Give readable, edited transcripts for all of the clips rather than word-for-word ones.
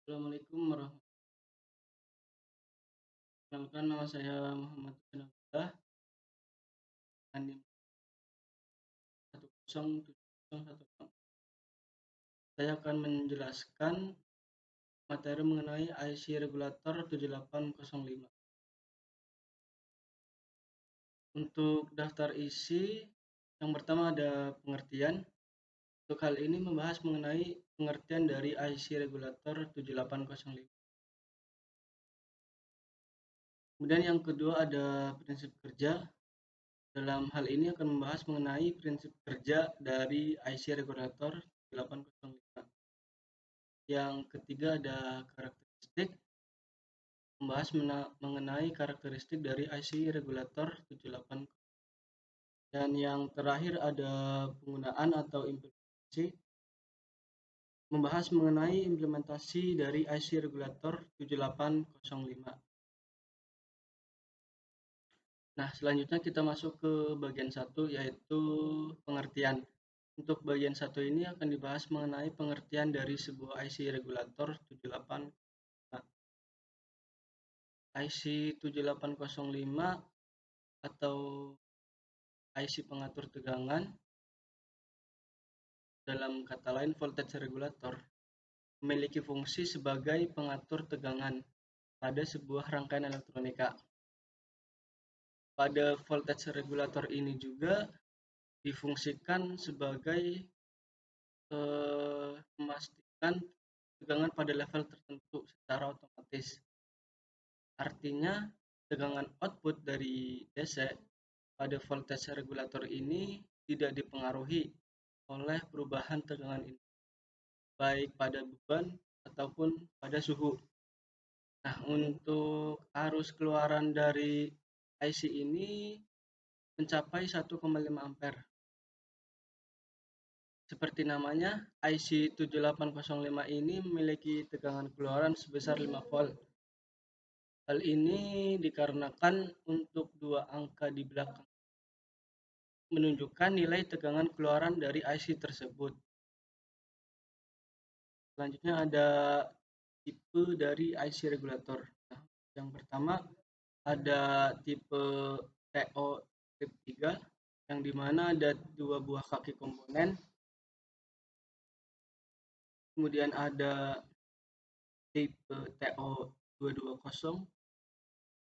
Assalamualaikum warahmatullahi wabarakatuh. Nama saya Muhammad Hussein Abdullah, NIM 10701. Saya akan menjelaskan materi mengenai IC Regulator 7805. Untuk daftar isi, yang pertama ada pengertian. Untuk hal ini membahas mengenai pengertian dari IC Regulator 7805. Kemudian yang kedua ada prinsip kerja. Dalam hal ini akan membahas mengenai prinsip kerja dari IC Regulator 7805. Yang ketiga ada karakteristik, membahas mengenai karakteristik dari IC Regulator 78. Dan yang terakhir ada penggunaan atau implementasi, membahas mengenai implementasi dari IC Regulator 7805. Nah, selanjutnya kita masuk ke bagian 1, yaitu pengertian. Untuk bagian 1 ini akan dibahas mengenai pengertian dari sebuah IC Regulator 78. IC 7805 atau IC pengatur tegangan, dalam kata lain voltage regulator, memiliki fungsi sebagai pengatur tegangan pada sebuah rangkaian elektronika. Pada voltage regulator ini juga difungsikan sebagai memastikan tegangan pada level tertentu secara otomatis. Artinya, tegangan output dari DC pada voltage regulator ini tidak dipengaruhi oleh perubahan tegangan ini, baik pada beban ataupun pada suhu. Nah, untuk arus keluaran dari IC ini mencapai 1,5 ampere. Seperti namanya, IC 7805 ini memiliki tegangan keluaran sebesar 5 volt. Hal ini dikarenakan untuk dua angka di belakang menunjukkan nilai tegangan keluaran dari IC tersebut. Selanjutnya ada tipe dari IC regulator. Nah, yang pertama ada tipe TO strip 3, yang dimana ada dua buah kaki komponen. Kemudian ada tipe TO 220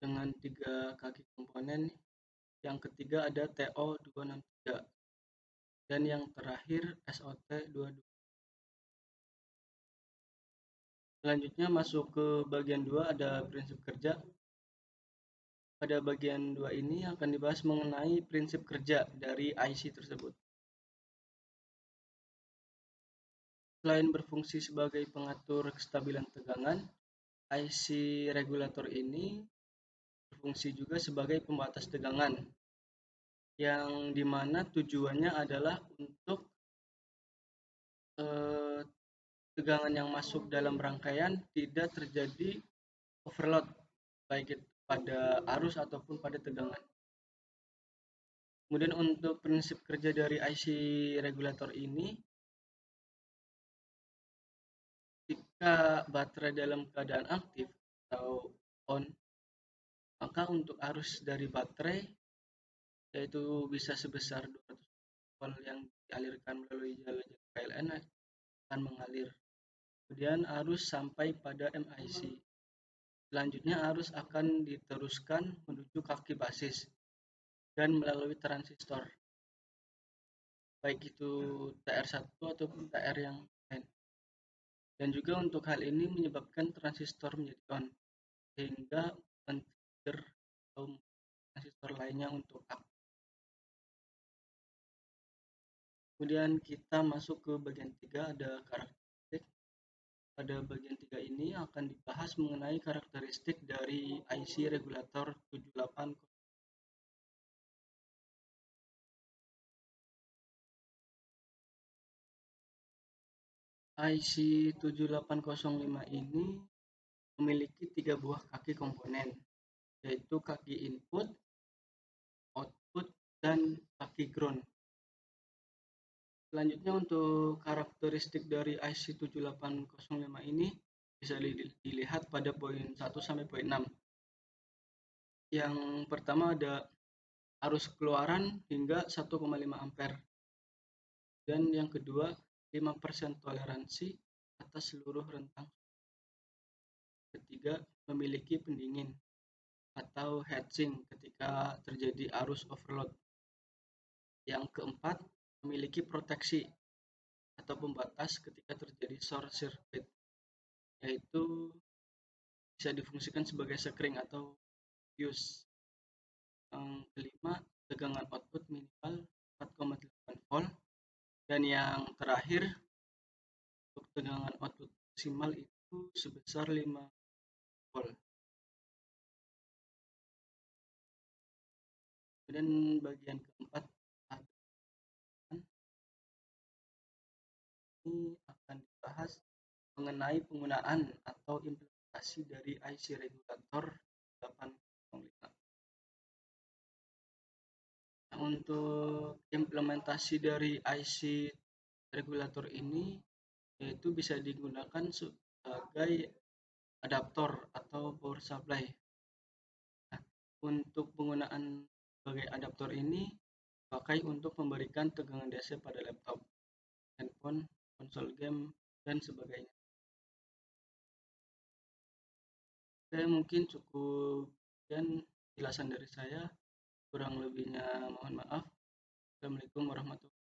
dengan 3 kaki komponen. Yang ketiga ada TO 263. Dan yang terakhir SOT 22. Selanjutnya masuk ke bagian 2, ada prinsip kerja. Pada bagian 2 ini akan dibahas mengenai prinsip kerja dari IC tersebut. Selain berfungsi sebagai pengatur kestabilan tegangan, IC regulator ini berfungsi juga sebagai pembatas tegangan, yang dimana tujuannya adalah untuk tegangan yang masuk dalam rangkaian tidak terjadi overload, baik pada arus ataupun pada tegangan. Kemudian untuk prinsip kerja dari IC regulator ini, jika baterai dalam keadaan aktif atau on, maka untuk arus dari baterai yaitu bisa sebesar 200 volt yang dialirkan melalui jalan PLN akan mengalir. Kemudian arus sampai pada MIC. Selanjutnya arus akan diteruskan menuju kaki basis dan melalui transistor, baik itu TR1 ataupun TR yang lain. Dan juga untuk hal ini menyebabkan transistor menjadi on, sehingga men-trigger atau transistor lainnya untuk aktif. Kemudian kita masuk ke bagian 3, ada karakteristik. Pada bagian 3 ini akan dibahas mengenai karakteristik dari IC regulator 78. IC 7805 ini memiliki 3 buah kaki komponen, yaitu kaki input, output, dan kaki ground. Selanjutnya untuk karakteristik dari IC 7805 ini bisa dilihat pada poin 1 sampai poin 6. Yang pertama ada arus keluaran hingga 1,5 ampere. Dan yang kedua, 5% toleransi atas seluruh rentang. Ketiga, memiliki pendingin atau heatsink ketika terjadi arus overload. Yang keempat, memiliki proteksi atau pembatas ketika terjadi short circuit, yaitu bisa difungsikan sebagai sekring atau fuse. Yang kelima, tegangan output minimal 4,8 volt. Dan yang terakhir, untuk tegangan output maksimal itu sebesar 5 volt. Kemudian bagian keempat ini akan dibahas mengenai penggunaan atau implementasi dari IC regulator 805. Nah, untuk implementasi dari IC regulator ini yaitu bisa digunakan sebagai adaptor atau power supply. Nah, untuk penggunaan sebagai adaptor ini pakai untuk memberikan tegangan DC pada laptop, handphone, konsol game, dan sebagainya. Oke, mungkin cukup sekian penjelasan dari saya. Kurang lebihnya mohon maaf. Assalamualaikum warahmatullahi wabarakatuh.